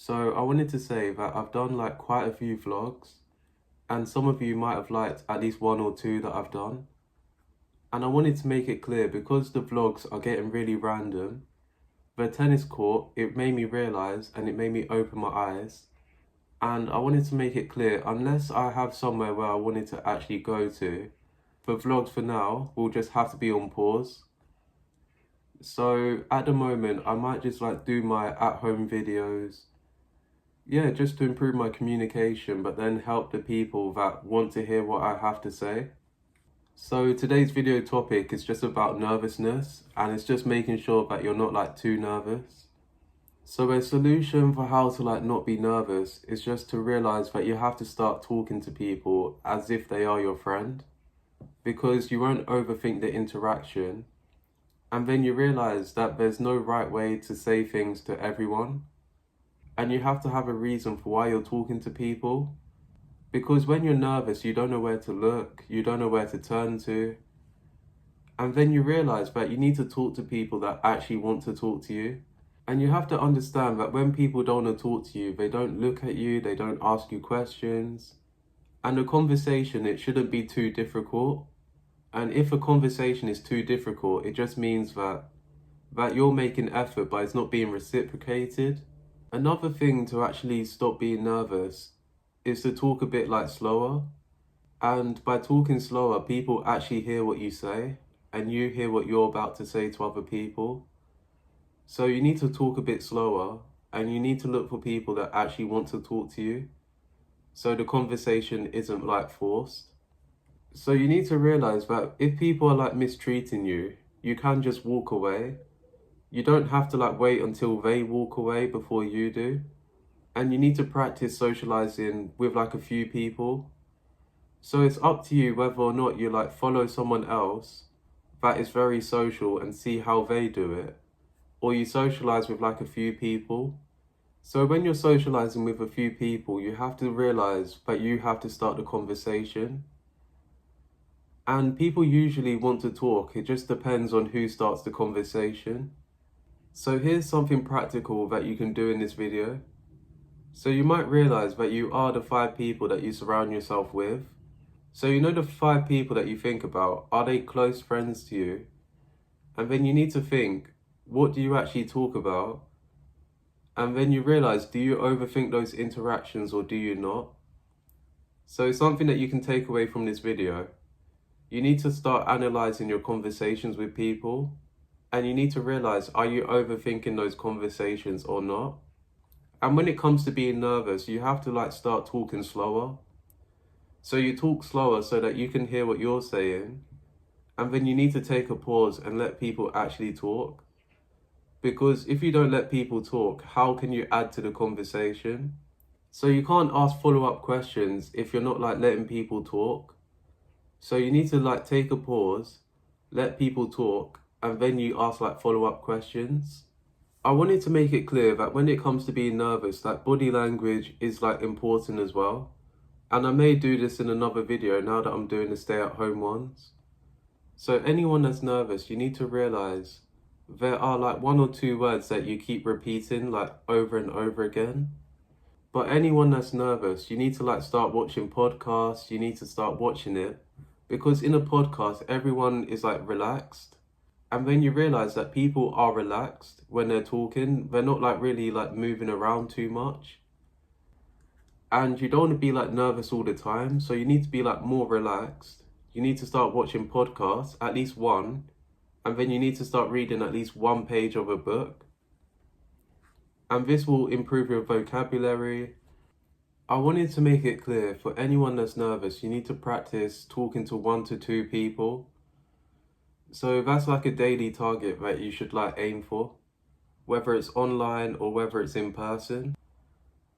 So I wanted to say that I've done like quite a few vlogs, and some of you might have liked at least one or two that I've done. And I wanted to make it clear, because the vlogs are getting really random, the tennis court, it made me realise and it made me open my eyes. And I wanted to make it clear, unless I have somewhere where I wanted to actually go to, the vlogs for now will just have to be on pause. So at the moment, I might just like do my at-home videos. Yeah, just to improve my communication, but then help the people that want to hear what I have to say. So today's video topic is just about nervousness, and it's just making sure that you're not like too nervous. So a solution for how to like not be nervous is just to realize that you have to start talking to people as if they are your friend, because you won't overthink the interaction. And then you realize that there's no right way to say things to everyone. And you have to have a reason for why you're talking to people. Because when you're nervous, you don't know where to look, you don't know where to turn to. And then you realize that you need to talk to people that actually want to talk to you. And you have to understand that when people don't want to talk to you, they don't look at you, they don't ask you questions. And the conversation, it shouldn't be too difficult. And if a conversation is too difficult, it just means that you're making effort, but it's not being reciprocated. Another thing to actually stop being nervous is to talk a bit like slower. And by talking slower, people actually hear what you say, and you hear what you're about to say to other people. So you need to talk a bit slower, and you need to look for people that actually want to talk to you, so the conversation isn't like forced. So you need to realize that if people are like mistreating you, you can just walk away. You don't have to like wait until they walk away before you do. And you need to practice socializing with like a few people. So it's up to you whether or not you like follow someone else that is very social and see how they do it, or you socialize with like a few people. So when you're socializing with a few people, you have to realize that you have to start the conversation. And people usually want to talk, it just depends on who starts the conversation. So here's something practical that you can do in this video. So you might realize that you are the 5 people that you surround yourself with. So you know the 5 people that you think about, are they close friends to you? And then you need to think, what do you actually talk about? And then you realize, do you overthink those interactions or do you not? So something that you can take away from this video, you need to start analyzing your conversations with people. And you need to realize, are you overthinking those conversations or not? And when it comes to being nervous, you have to like start talking slower. So you talk slower so that you can hear what you're saying. And then you need to take a pause and let people actually talk. Because if you don't let people talk, how can you add to the conversation? So you can't ask follow-up questions if you're not like letting people talk. So you need to like take a pause, let people talk, and then you ask like follow-up questions. I wanted to make it clear that when it comes to being nervous, that body language is like important as well. And I may do this in another video now that I'm doing the stay-at-home ones. So anyone that's nervous, you need to realize there are like 1 or 2 words that you keep repeating like over and over again. But anyone that's nervous, you need to like start watching podcasts, you need to start watching it. Because in a podcast, everyone is like relaxed. And then you realize that people are relaxed when they're talking. They're not like really like moving around too much. And you don't want to be like nervous all the time. So you need to be like more relaxed. You need to start watching podcasts, at least one. And then you need to start reading at least 1 page of a book. And this will improve your vocabulary. I wanted to make it clear, for anyone that's nervous, you need to practice talking to 1 to 2 people. So that's like a daily target that you should like aim for, whether it's online or whether it's in person.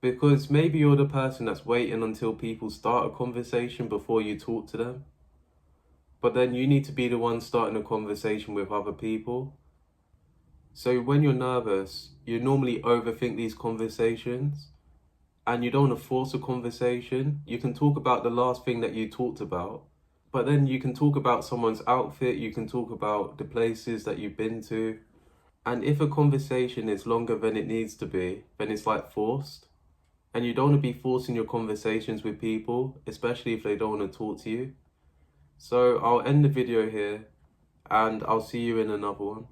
Because maybe you're the person that's waiting until people start a conversation before you talk to them. But then you need to be the one starting a conversation with other people. So when you're nervous, you normally overthink these conversations. And you don't want to force a conversation. You can talk about the last thing that you talked about, but then you can talk about someone's outfit, you can talk about the places that you've been to. And if a conversation is longer than it needs to be, then it's like forced. And you don't want to be forcing your conversations with people, especially if they don't want to talk to you. So I'll end the video here, and I'll see you in another one.